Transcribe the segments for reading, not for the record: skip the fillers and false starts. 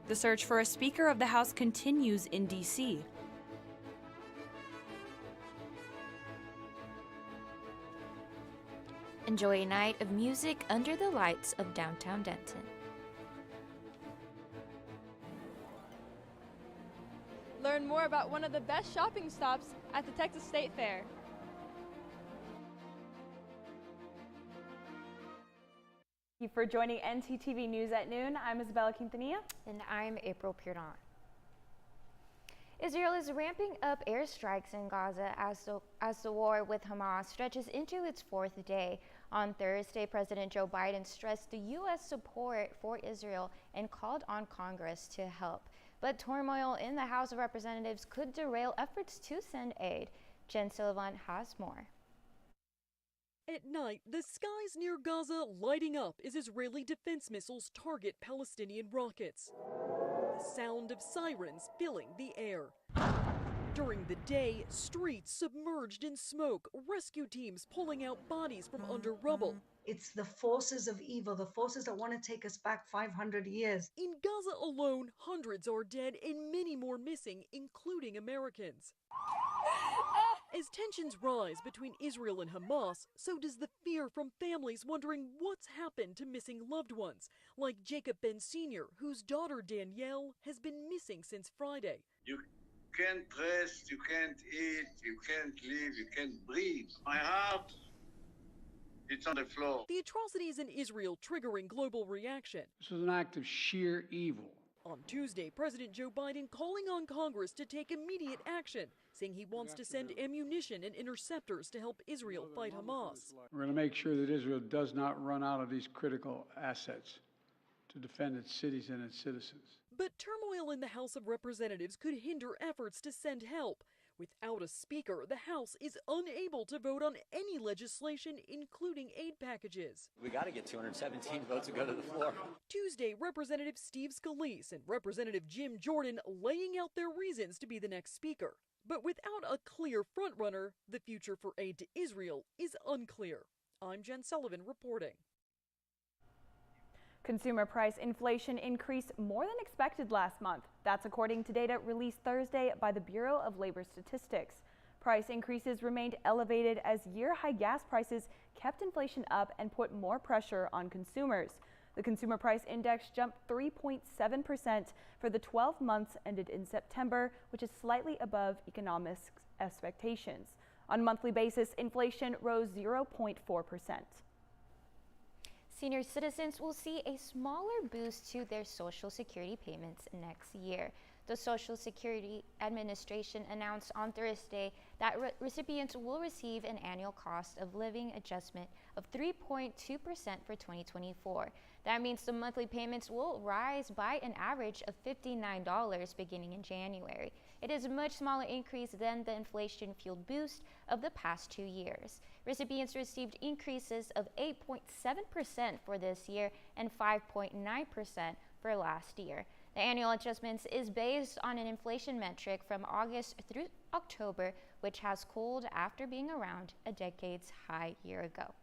The search for a Speaker of the House continues in D.C. Enjoy a night of music under the lights of downtown Denton. Learn more about one of the best shopping stops at the Texas State Fair. Thank you for joining ntTV News at Noon. I'm Isabella Quintanilla. And I'm April Pierdon. Israel is ramping up airstrikes in Gaza as the war with Hamas stretches into its fourth day. On Thursday, President Joe Biden stressed the U.S. support for Israel and called on Congress to help. But turmoil in the House of Representatives could derail efforts to send aid. Jen Sullivan has more. At night, the skies near Gaza lighting up as Israeli defense missiles target Palestinian rockets. The sound of sirens filling the air. During the day, streets submerged in smoke, rescue teams pulling out bodies from under rubble. It's the forces of evil, the forces that want to take us back 500 years. In Gaza alone, hundreds are dead and many more missing, including Americans. As tensions rise between Israel and Hamas, so does the fear from families wondering what's happened to missing loved ones, like Jacob Ben Sr., whose daughter Danielle has been missing since Friday. You can't rest, you can't eat, you can't live, you can't breathe. My heart, it's on the floor. The atrocities in Israel triggering global reaction. This was an act of sheer evil. On Tuesday, President Joe Biden calling on Congress to take immediate action, saying he wants to send ammunition and interceptors to help Israel fight Hamas. We're going to make sure that Israel does not run out of these critical assets to defend its cities and its citizens. But turmoil in the House of Representatives could hinder efforts to send help. Without a speaker, the House is unable to vote on any legislation, including aid packages. We got to get 217 votes to go to the floor. Tuesday, Representative Steve Scalise and Representative Jim Jordan laying out their reasons to be the next speaker. But without a clear frontrunner, the future for aid to Israel is unclear. I'm Jen Sullivan reporting. Consumer price inflation increased more than expected last month. That's according to data released Thursday by the Bureau of Labor Statistics. Price increases remained elevated as year-high gas prices kept inflation up and put more pressure on consumers. The Consumer Price Index jumped 3.7% for the 12 months ended in September, which is slightly above economists' expectations. On a monthly basis, inflation rose 0.4%. Senior citizens will see a smaller boost to their Social Security payments next year. The Social Security Administration announced on Thursday that recipients will receive an annual cost of living adjustment of 3.2% for 2024. That means the monthly payments will rise by an average of $59 beginning in January. It is a much smaller increase than the inflation-fueled boost of the past 2 years. Recipients received increases of 8.7% for this year and 5.9% for last year. The annual adjustments is based on an inflation metric from August through October, which has cooled after being around a decade's high year ago.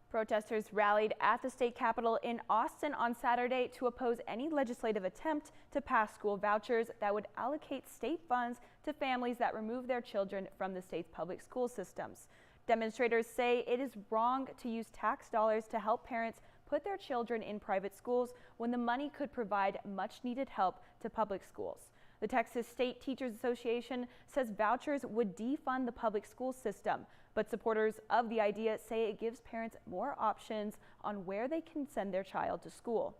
Protesters rallied at the state capitol in Austin on Saturday to oppose any legislative attempt to pass school vouchers that would allocate state funds to families that remove their children from the state's public school systems. Demonstrators say it is wrong to use tax dollars to help parents put their children in private schools when the money could provide much needed help to public schools. The Texas State Teachers Association says vouchers would defund the public school system, but supporters of the idea say it gives parents more options on where they can send their child to school.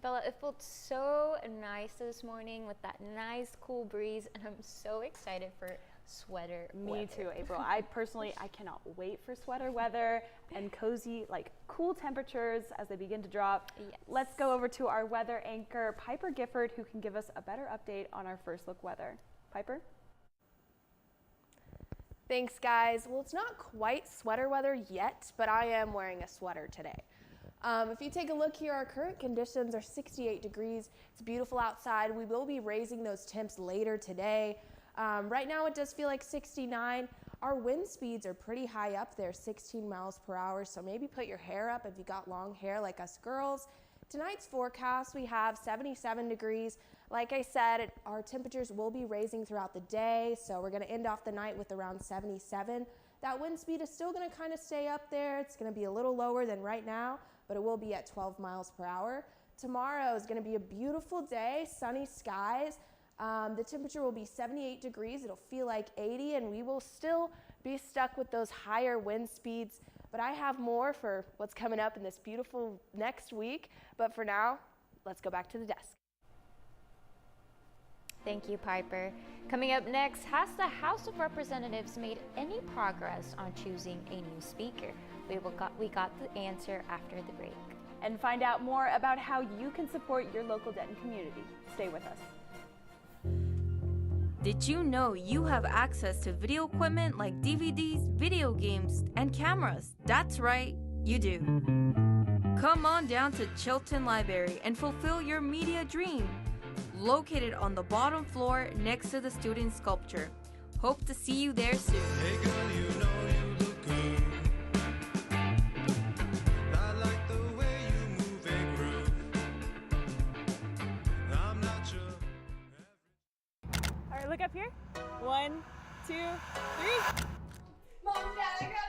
Bella, it felt so nice this morning with that nice cool breeze, and I'm so excited for sweater weather. Me too, April. I cannot wait for sweater weather and cozy, cool temperatures as they begin to drop. Yes. Let's go over to our weather anchor, Piper Gifford, who can give us a better update on our first look weather. Piper? Thanks, guys. Well, it's not quite sweater weather yet, but I am wearing a sweater today. If you take a look here, our current conditions are 68 degrees. It's beautiful outside. We will be raising those temps later today. Right now it does feel like 69. Our wind speeds are pretty high up there, 16 miles per hour. So maybe put your hair up if you got long hair like us girls. Tonight's forecast, we have 77 degrees. Like I said, our temperatures will be raising throughout the day, so we're going to end off the night with around 77. That wind speed is still going to kind of stay up there. It's going to be a little lower than right now, but it will be at 12 miles per hour. Tomorrow is going to be a beautiful day, sunny skies. The temperature will be 78 degrees. It'll feel like 80, and we will still be stuck with those higher wind speeds. But I have more for what's coming up in this beautiful next week. But for now, let's go back to the desk. Thank you, Piper. Coming up next, has the House of Representatives made any progress on choosing a new speaker? We got the answer after the break. And find out more about how you can support your local Denton community. Stay with us. Did you know you have access to video equipment like DVDs, video games, and cameras? That's right, you do. Come on down to Chilton Library and fulfill your media dream. Located on the bottom floor next to the student sculpture. Hope to see you there soon. Hey girl, you know you look good. I like the way you move and groove. I'm not sure. All right, look up here. 1, 2, 3. Mom, Dad, I got it.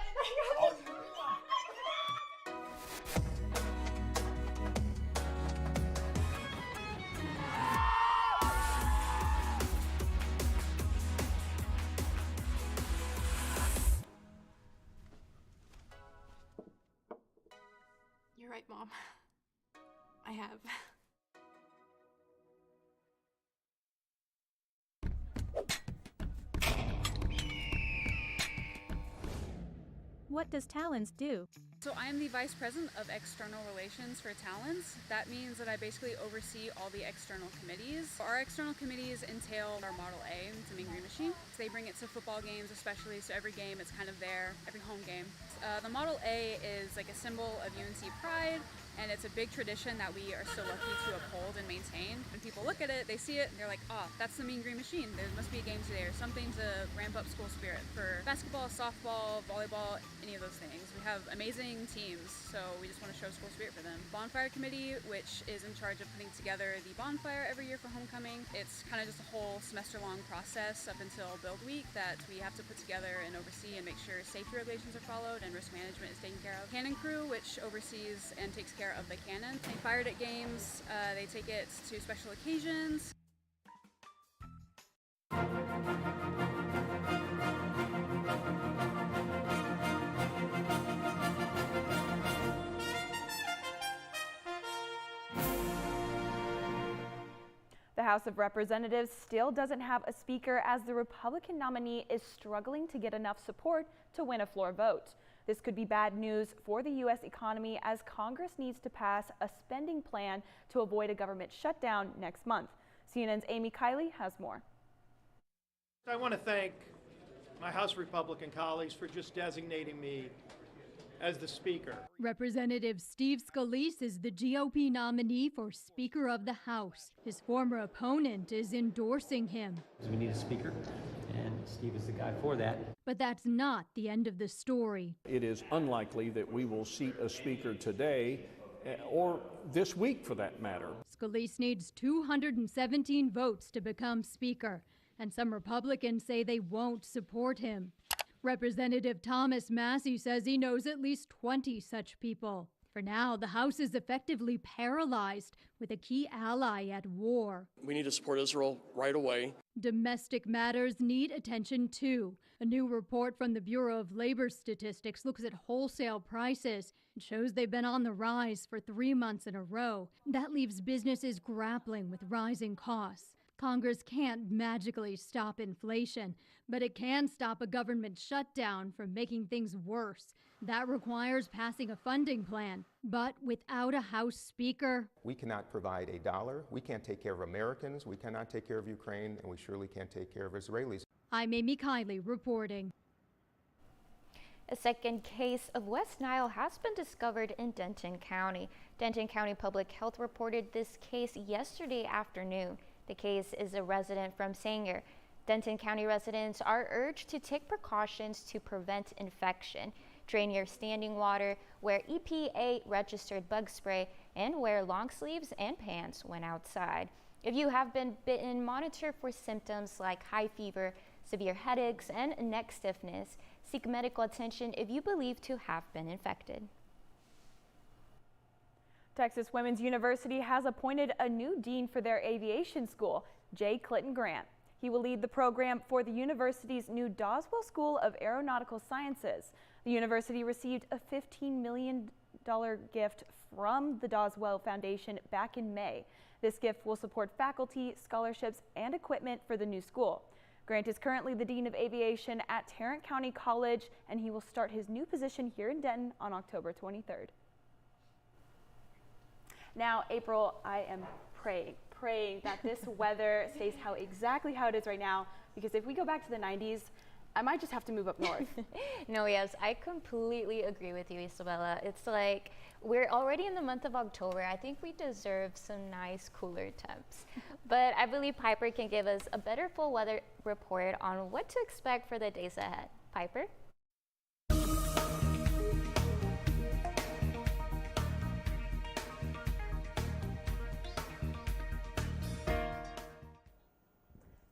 You're right, Mom. I have. What does Talents do? So I am the Vice President of External Relations for Talents. That means that I basically oversee all the external committees. Our external committees entail our Model A, it's a mean green machine. So they bring it to football games especially, so every game it's kind of there, every home game. The Model A is like a symbol of UNC pride, and it's a big tradition that we are so lucky to uphold and maintain. When people look at it, they see it, and they're like, oh, that's the mean green machine. There must be a game today or something to ramp up school spirit for basketball, softball, volleyball, any of those things. We have amazing teams, so we just want to show school spirit for them. Bonfire Committee, which is in charge of putting together the bonfire every year for homecoming. It's kind of just a whole semester-long process up until Build Week that we have to put together and oversee and make sure safety regulations are followed and risk management is taken care of. Cannon Crew, which oversees and takes care of the cannon. They fire it at games, they take it to special occasions. The House of Representatives still doesn't have a speaker as the Republican nominee is struggling to get enough support to win a floor vote. This could be bad news for the U.S. economy as Congress needs to pass a spending plan to avoid a government shutdown next month. CNN's Amy Kiley has more. I want to thank my House Republican colleagues for just designating me as the Speaker. Representative Steve Scalise is the GOP nominee for Speaker of the House. His former opponent is endorsing him. We need a speaker, and Steve is the guy for that. But that's not the end of the story. It is unlikely that we will seat a speaker today or this week for that matter. Scalise needs 217 votes to become Speaker, and some Republicans say they won't support him. Representative Thomas Massey says he knows at least 20 such people. For now, the House is effectively paralyzed with a key ally at war. We need to support Israel right away. Domestic matters need attention too. A new report from the Bureau of Labor Statistics looks at wholesale prices and shows they've been on the rise for 3 months in a row. That leaves businesses grappling with rising costs. Congress can't magically stop inflation, but it can stop a government shutdown from making things worse. That requires passing a funding plan. But without a House Speaker, we cannot provide a dollar. We can't take care of Americans. We cannot take care of Ukraine, and we surely can't take care of Israelis. I'm Amy Kiley reporting. A second case of West Nile has been discovered in Denton County. Denton County Public Health reported this case yesterday afternoon. The case is a resident from Sanger. Denton County residents are urged to take precautions to prevent infection. Drain your standing water, wear EPA registered bug spray, and wear long sleeves and pants when outside. If you have been bitten, monitor for symptoms like high fever, severe headaches, and neck stiffness. Seek medical attention if you believe to have been infected. Texas Women's University has appointed a new dean for their aviation school, J. Clinton Grant. He will lead the program for the university's new Doswell School of Aeronautical Sciences. The university received a $15 million gift from the Doswell Foundation back in May. This gift will support faculty, scholarships, and equipment for the new school. Grant is currently the Dean of Aviation at Tarrant County College, and he will start his new position here in Denton on October 23rd. Now, April, I am praying that this weather stays exactly how it is right now, because if we go back to the 90s, I might just have to move up north. No, yes, I completely agree with you, Isabella. It's like we're already in the month of October. I think we deserve some nice cooler temps. But I believe Piper can give us a better full weather report on what to expect for the days ahead. Piper?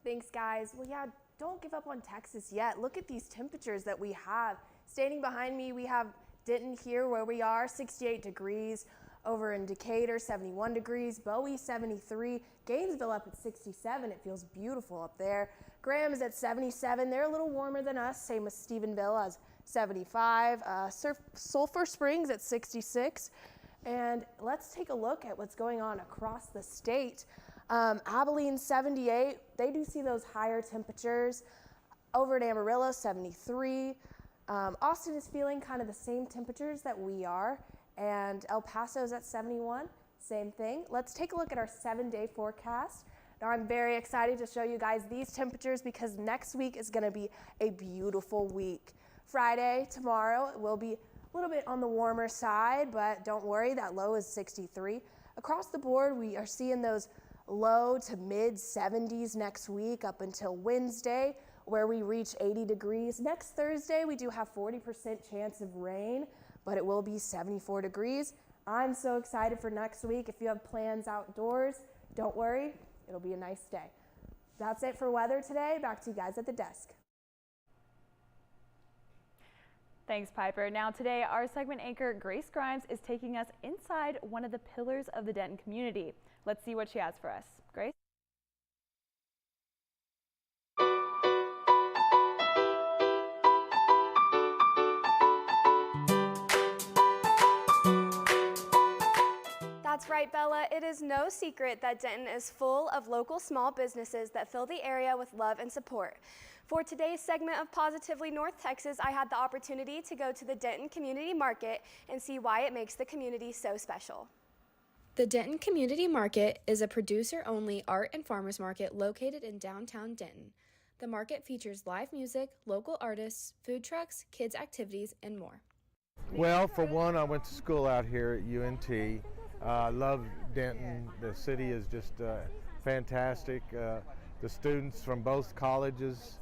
Thanks, guys. Well, yeah, don't give up on Texas yet. Look at these temperatures that we have. Standing behind me, we have Denton here where we are, 68 degrees. Over in Decatur, 71 degrees. Bowie, 73. Gainesville up at 67. It feels beautiful up there. Graham is at 77. They're a little warmer than us, same as Stephenville as 75. Sulphur Springs at 66. And let's take a look at what's going on across the state. Abilene, 78. They do see those higher temperatures. Over at Amarillo, 73. Austin is feeling kind of the same temperatures that we are. And El Paso's at 71. Same thing. Let's take a look at our 7-day forecast. Now, I'm very excited to show you guys these temperatures because next week is going to be a beautiful week. Friday, tomorrow, it will be a little bit on the warmer side, but don't worry, that low is 63. Across the board, we are seeing those low to mid 70s next week up until Wednesday, where we reach 80 degrees. Next Thursday, we do have 40% chance of rain, but it will be 74 degrees. I'm so excited for next week. If you have plans outdoors, don't worry, it'll be a nice day. That's it for weather today. Back to you guys at the desk. Thanks, Piper. Now today, our segment anchor, Grace Grimes, is taking us inside one of the pillars of the Denton community. Let's see what she has for us. Grace? That's right, Bella. It is no secret that Denton is full of local small businesses that fill the area with love and support. For today's segment of Positively North Texas, I had the opportunity to go to the Denton Community Market and see why it makes the community so special. The Denton Community Market is a producer-only art and farmers market located in downtown Denton. The market features live music, local artists, food trucks, kids' activities, and more. Well, for one, I went to school out here at UNT. I love Denton. The city is just fantastic. The students from both colleges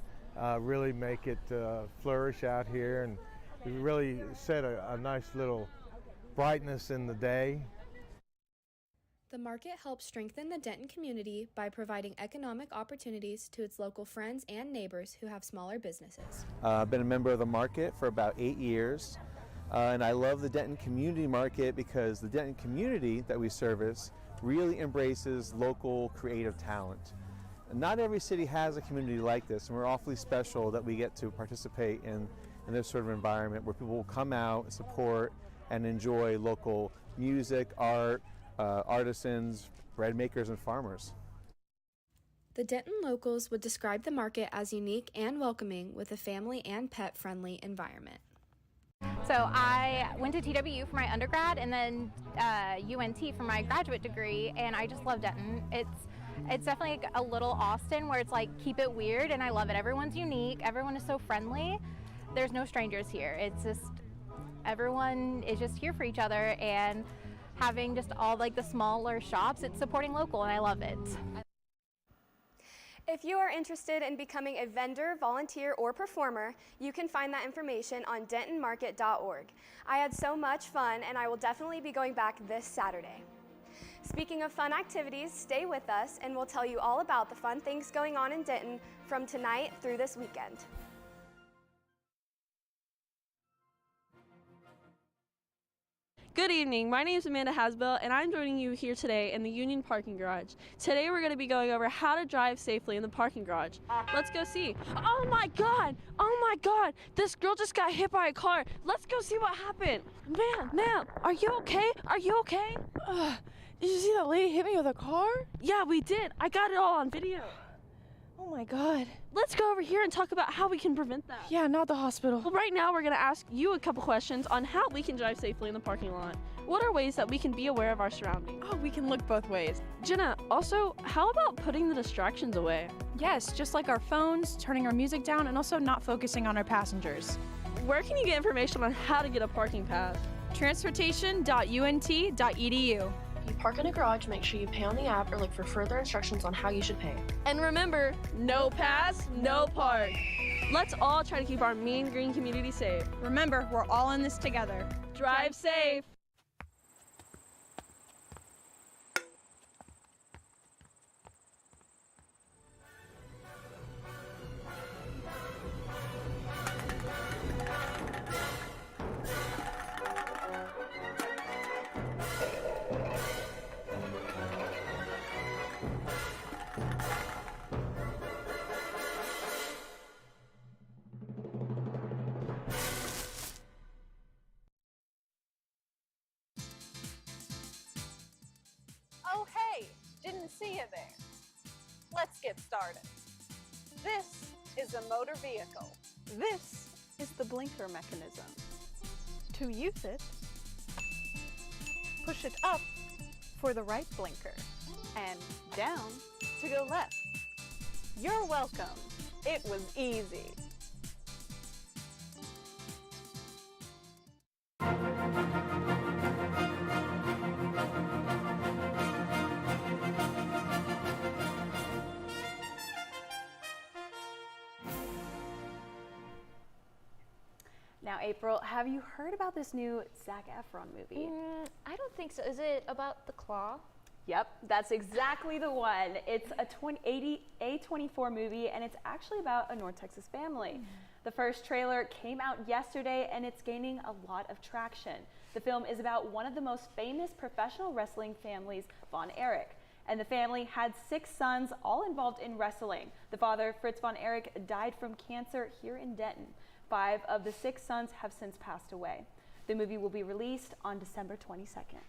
really make it flourish out here, and we really set a nice little brightness in the day. The market helps strengthen the Denton community by providing economic opportunities to its local friends and neighbors who have smaller businesses. I've been a member of the market for about 8 years, and I love the Denton Community Market because the Denton community that we service really embraces local creative talent. Not every city has a community like this, and we're awfully special that we get to participate in this sort of environment where people will come out, support, and enjoy local music, art, artisans, bread makers, and farmers. The Denton locals would describe the market as unique and welcoming with a family and pet-friendly environment. So I went to TWU for my undergrad and then UNT for my graduate degree, and I just love Denton. It's definitely a little Austin where it's like keep it weird, and I love it. Everyone's unique. Everyone is so friendly. There's no strangers here. It's just everyone is just here for each other, and having just all like the smaller shops, it's supporting local, and I love it. If you are interested in becoming a vendor, volunteer, or performer, you can find that information on dentonmarket.org. I had so much fun, and I will definitely be going back this Saturday. Speaking of fun activities, stay with us, and we'll tell you all about the fun things going on in Denton from tonight through this weekend. Good evening, my name is Amanda Hasbell and I'm joining you here today in the Union Parking Garage. Today we're going to be going over how to drive safely in the parking garage. Let's go see. Oh my god, this girl just got hit by a car. Let's go see what happened. Ma'am, are you okay? Are you okay? Did you see that lady hit me with a car? Yeah, we did. I got it all on video. Oh my god. Let's go over here and talk about how we can prevent that. Yeah, not the hospital. Well, right now we're going to ask you a couple questions on how we can drive safely in the parking lot. What are ways that we can be aware of our surroundings? Oh, we can look both ways. Jenna, also, how about putting the distractions away? Yes, just like our phones, turning our music down, and also not focusing on our passengers. Where can you get information on how to get a parking pass? Transportation.unt.edu. If you park in a garage, make sure you pay on the app or look for further instructions on how you should pay. And remember, no pass, no park. Let's all try to keep our Mean Green community safe. Remember, we're all in this together. Drive safe. Oh hey, didn't see you there. Let's get started. This is a motor vehicle. This is the blinker mechanism. To use it, push it up for the right blinker and down to go left. You're welcome. It was easy. Now, April, have you heard about this new Zac Efron movie? I don't think so. Is it about the claw? Yep, that's exactly the one. It's a A24 movie, and it's actually about a North Texas family. The first trailer came out yesterday, and it's gaining a lot of traction. The film is about one of the most famous professional wrestling families, Von Erich. And the family had 6 sons, all involved in wrestling. The father, Fritz Von Erich, died from cancer here in Denton. 5 of the 6 sons have since passed away. The movie will be released on December 22nd.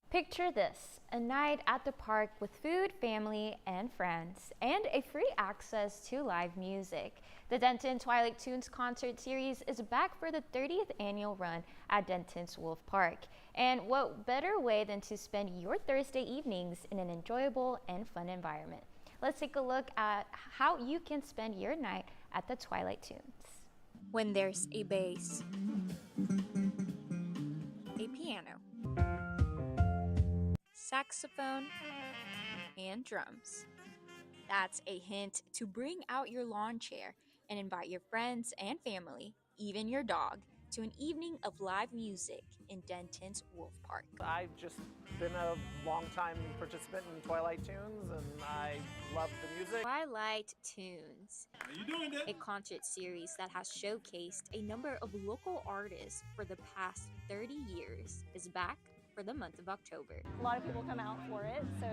Picture this, a night at the park with food, family, and friends, and a free access to live music. The Denton Twilight Tunes concert series is back for the 30th annual run at Denton's Wolf Park. And what better way than to spend your Thursday evenings in an enjoyable and fun environment? Let's take a look at how you can spend your night at the Twilight Tunes. When there's a bass, a piano, saxophone, and drums. That's a hint to bring out your lawn chair and invite your friends and family, even your dog, to an evening of live music in Denton's Wolf Park. I've just been a long-time participant in Twilight Tunes, and I love the music. Twilight Tunes, a concert series that has showcased a number of local artists for the past 30 years, is back for the month of October. A lot of people come out for it, so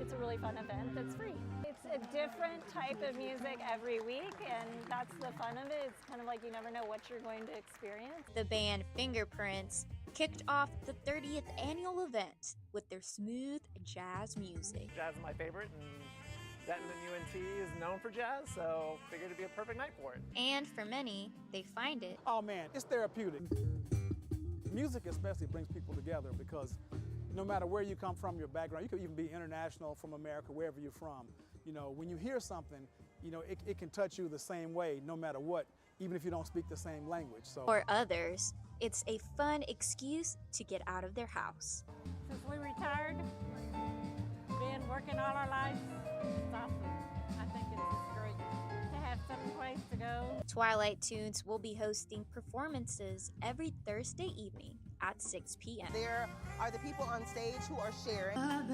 it's a really fun event that's free. It's a different type of music every week, and that's the fun of it. It's kind of like you never know what you're going to experience. The band Fingerprints kicked off the 30th annual event with their smooth jazz music. Jazz is my favorite, and Denton and UNT is known for jazz, so figured it'd be a perfect night for it. And for many, they find it. Oh man, it's therapeutic. Music especially brings people together because no matter where you come from, your background, you could even be international from America, wherever you're from. You know, when you hear something, you know, it can touch you the same way no matter what, even if you don't speak the same language. So for others, it's a fun excuse to get out of their house. Since we retired, being working all our lives. It's awesome. I think it's great to have some place to go. Twilight Tunes will be hosting performances every Thursday evening at 6 p.m. There are the people on stage who are sharing. And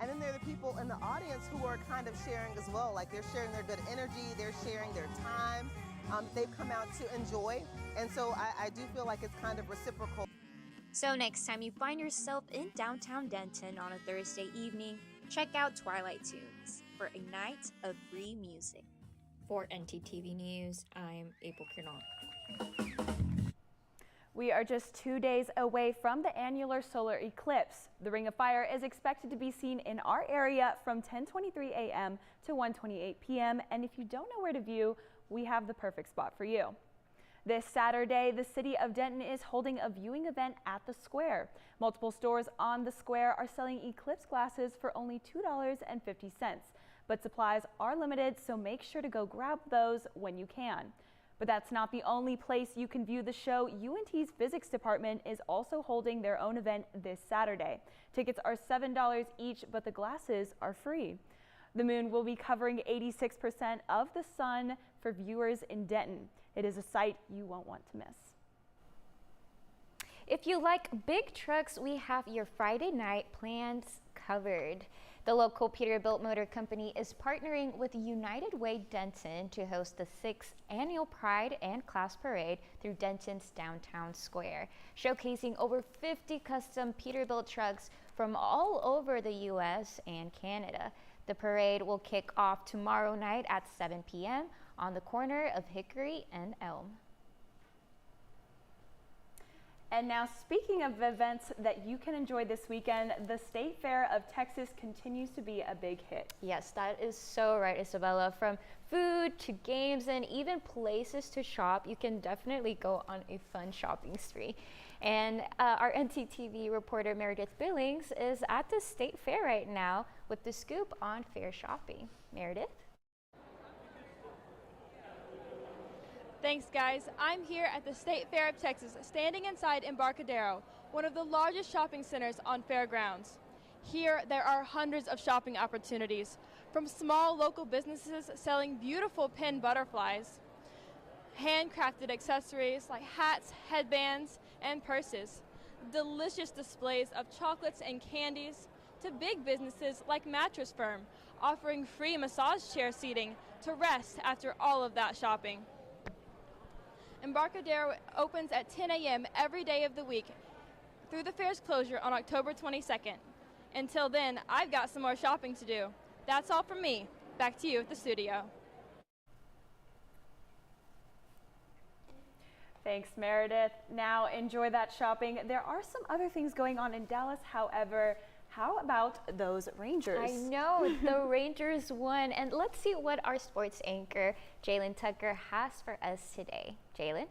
then there are the people in the audience who are kind of sharing as well. Like they're sharing their good energy, they're sharing their time. They've come out to enjoy. And so I do feel like it's kind of reciprocal. So next time you find yourself in downtown Denton on a Thursday evening, check out Twilight Tunes for a night of free music. For ntTV News, I'm April Kiernan. We are just 2 days away from the annular solar eclipse. The Ring of Fire is expected to be seen in our area from 10:23 a.m. to 1:28 p.m. And if you don't know where to view, we have the perfect spot for you. This Saturday, the city of Denton is holding a viewing event at the square. Multiple stores on the square are selling eclipse glasses for only $2.50. But supplies are limited, so make sure to go grab those when you can. But that's not the only place you can view the show. UNT's physics department is also holding their own event this Saturday. Tickets are $7 each, but the glasses are free. The moon will be covering 86% of the sun for viewers in Denton. It is a sight you won't want to miss. If you like big trucks, we have your Friday night plans covered. The local Peterbilt Motor Company is partnering with United Way Denton to host the 6th annual Pride and Class Parade through Denton's downtown square, showcasing over 50 custom Peterbilt trucks from all over the U.S. and Canada. The parade will kick off tomorrow night at 7 p.m. on the corner of Hickory and Elm. And now, speaking of events that you can enjoy this weekend, the State Fair of Texas continues to be a big hit. Yes, that is so right, Isabella. From food to games and even places to shop, you can definitely go on a fun shopping spree. And our ntTV reporter Meredith Billings is at the State Fair right now with the scoop on fair shopping. Meredith? Thanks, guys. I'm here at the State Fair of Texas, standing inside Embarcadero, one of the largest shopping centers on fairgrounds. Here, there are hundreds of shopping opportunities, from small local businesses selling beautiful pin butterflies, handcrafted accessories like hats, headbands, and purses, delicious displays of chocolates and candies, to big businesses like Mattress Firm, offering free massage chair seating to rest after all of that shopping. Embarcadero opens at 10 a.m. every day of the week through the fair's closure on October 22nd. Until then, I've got some more shopping to do. That's all from me. Back to you at the studio. Thanks, Meredith. Now enjoy that shopping. There are some other things going on in Dallas, however. How about those Rangers? I know, the Rangers won. And let's see what our sports anchor, Jalen Tucker, has for us today. Jalen?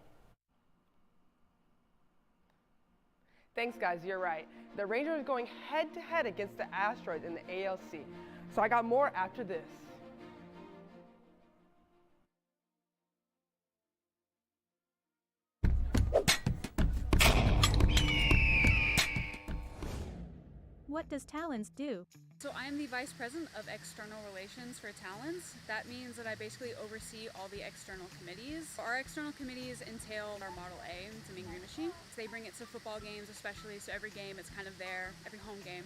Thanks, guys. You're right. The Rangers are going head-to-head against the Astros in the ALC. So I got more after this. What does Talons do? So I'm the Vice President of External Relations for Talons. That means that I basically oversee all the external committees. Our external committees entail our Model A, it's a Mean Green Machine. So they bring it to football games especially, so every game it's kind of there, every home game.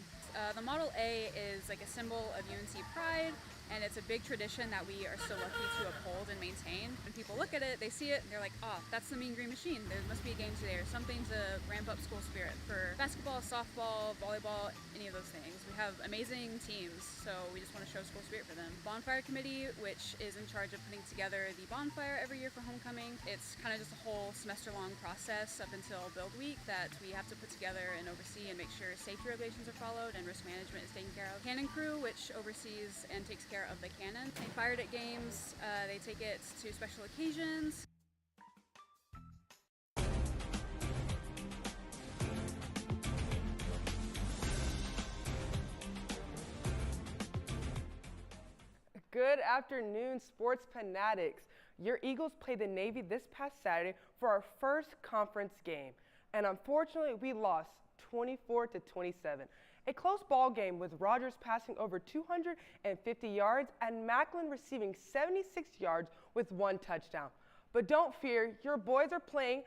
The Model A is like a symbol of UNC pride, and it's a big tradition that we are so lucky to uphold and maintain. When people look at it, they see it, and they're like, oh, that's the Mean Green Machine. There must be a game today or something to ramp up school spirit for basketball, softball, volleyball, any of those things. We have amazing teams, so we just want to show school spirit for them. Bonfire Committee, which is in charge of putting together the bonfire every year for homecoming. It's kind of just a whole semester-long process up until Build Week that we have to put together and oversee and make sure safety regulations are followed and risk management is taken care of. Cannon Crew, which oversees and takes care of the cannon. They fire it at games, they take it to special occasions. Good afternoon, sports fanatics. Your Eagles played the Navy this past Saturday for our first conference game. And unfortunately, we lost 24-27. A close ball game with Rogers passing over 250 yards and Macklin receiving 76 yards with 1 touchdown. But don't fear, your boys are planning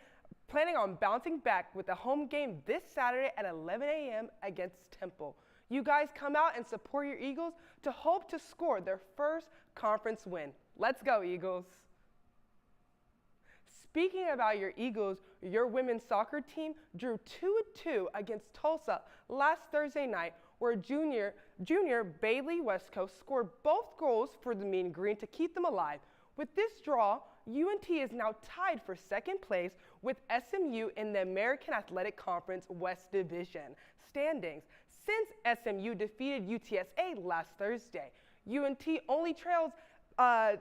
on bouncing back with a home game this Saturday at 11 a.m. against Temple. You guys come out and support your Eagles to hope to score their first conference win. Let's go, Eagles. Speaking about your Eagles, your women's soccer team drew 2-2 against Tulsa last Thursday night, where junior Bailey Westco scored both goals for the Mean Green to keep them alive. With this draw, UNT is now tied for second place with SMU in the American Athletic Conference West Division standings. Since SMU defeated UTSA last Thursday, UNT only trails 5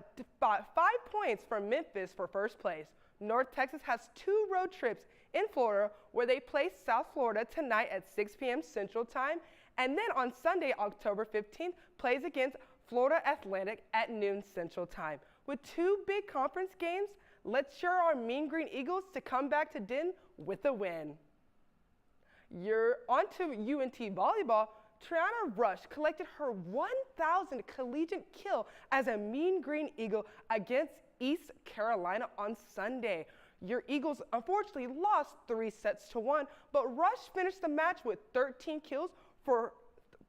points from Memphis for first place. North Texas has 2 road trips in Florida where they play South Florida tonight at 6 p.m. Central Time, and then on Sunday, October 15th, plays against Florida Atlantic at noon Central Time. With 2 big conference games, let's cheer our Mean Green Eagles to come back to Denton with a win. You're on to UNT volleyball. Triana Rush collected her 1,000th collegiate kill as a Mean Green Eagle against East Carolina on Sunday. Your Eagles unfortunately lost 3-1, but Rush finished the match with 13 kills for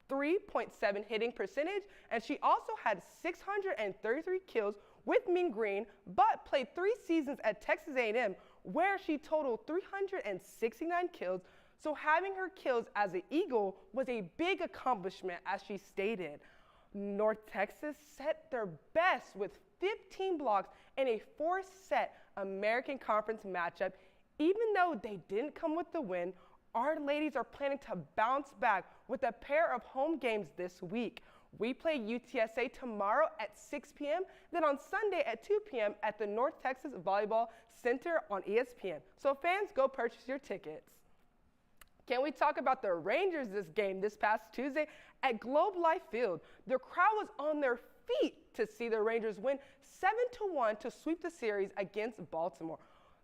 3.7 hitting percentage, and she also had 633 kills with Mean Green, but played 3 seasons at Texas A&M where she totaled 369 kills. So having her kills as an Eagle was a big accomplishment, as she stated. North Texas set their best with 15 blocks in a 4-set American Conference matchup. Even though they didn't come with the win, our ladies are planning to bounce back with a pair of home games this week. We play UTSA tomorrow at 6 p.m., then on Sunday at 2 p.m. at the North Texas Volleyball Center on ESPN. So fans, go purchase your tickets. Can we talk about the Rangers this past Tuesday at Globe Life Field? The crowd was on their feet to see the Rangers win 7-1 to sweep the series against Baltimore.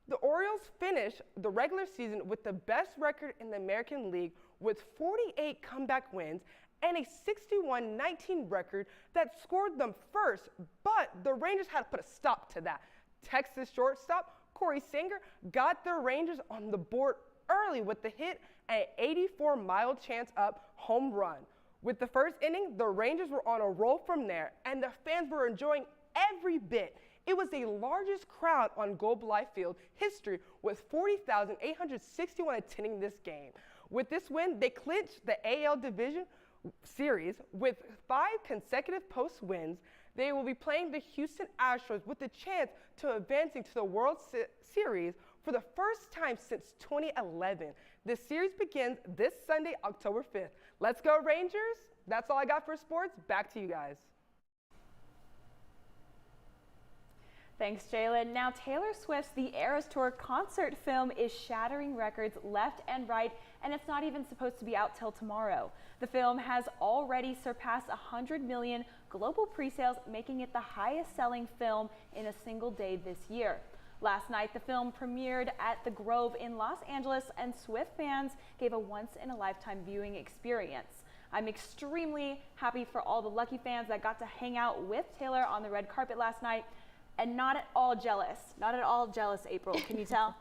The Orioles finished the regular season with the best record in the American League with 48 comeback wins and a 61-19 record that scored them first, but the Rangers had to put a stop to that. Texas shortstop Corey Seager got the Rangers on the board early with the hit and an 84-mile chance up home run. With the first inning, the Rangers were on a roll from there, and the fans were enjoying every bit. It was the largest crowd on Globe Life Field history, with 40,861 attending this game. With this win, they clinched the AL Division Series with 5 consecutive post wins. They will be playing the Houston Astros with a chance to advancing to the World Series for the first time since 2011. The series begins this Sunday, October 5th. Let's go, Rangers! That's all I got for sports. Back to you guys. Thanks, Jalen. Now, Taylor Swift's The Eras Tour concert film is shattering records left and right, and it's not even supposed to be out till tomorrow. The film has already surpassed 100 million global pre-sales, making it the highest-selling film in a single day this year. Last night, the film premiered at the Grove in Los Angeles, and Swift fans gave a once-in-a-lifetime viewing experience. I'm extremely happy for all the lucky fans that got to hang out with Taylor on the red carpet last night, and not at all jealous. Not at all jealous, April. Can you tell?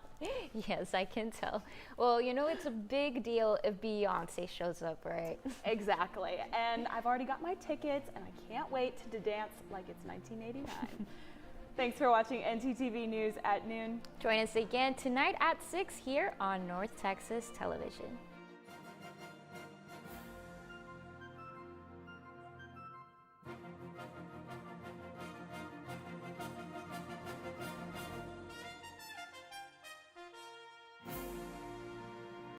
Yes, I can tell. Well, you know, it's a big deal if Beyonce shows up, right? Exactly. And I've already got my tickets, and I can't wait to dance like it's 1989. Thanks for watching ntTV News at noon. Join us again tonight at 6 here on North Texas Television.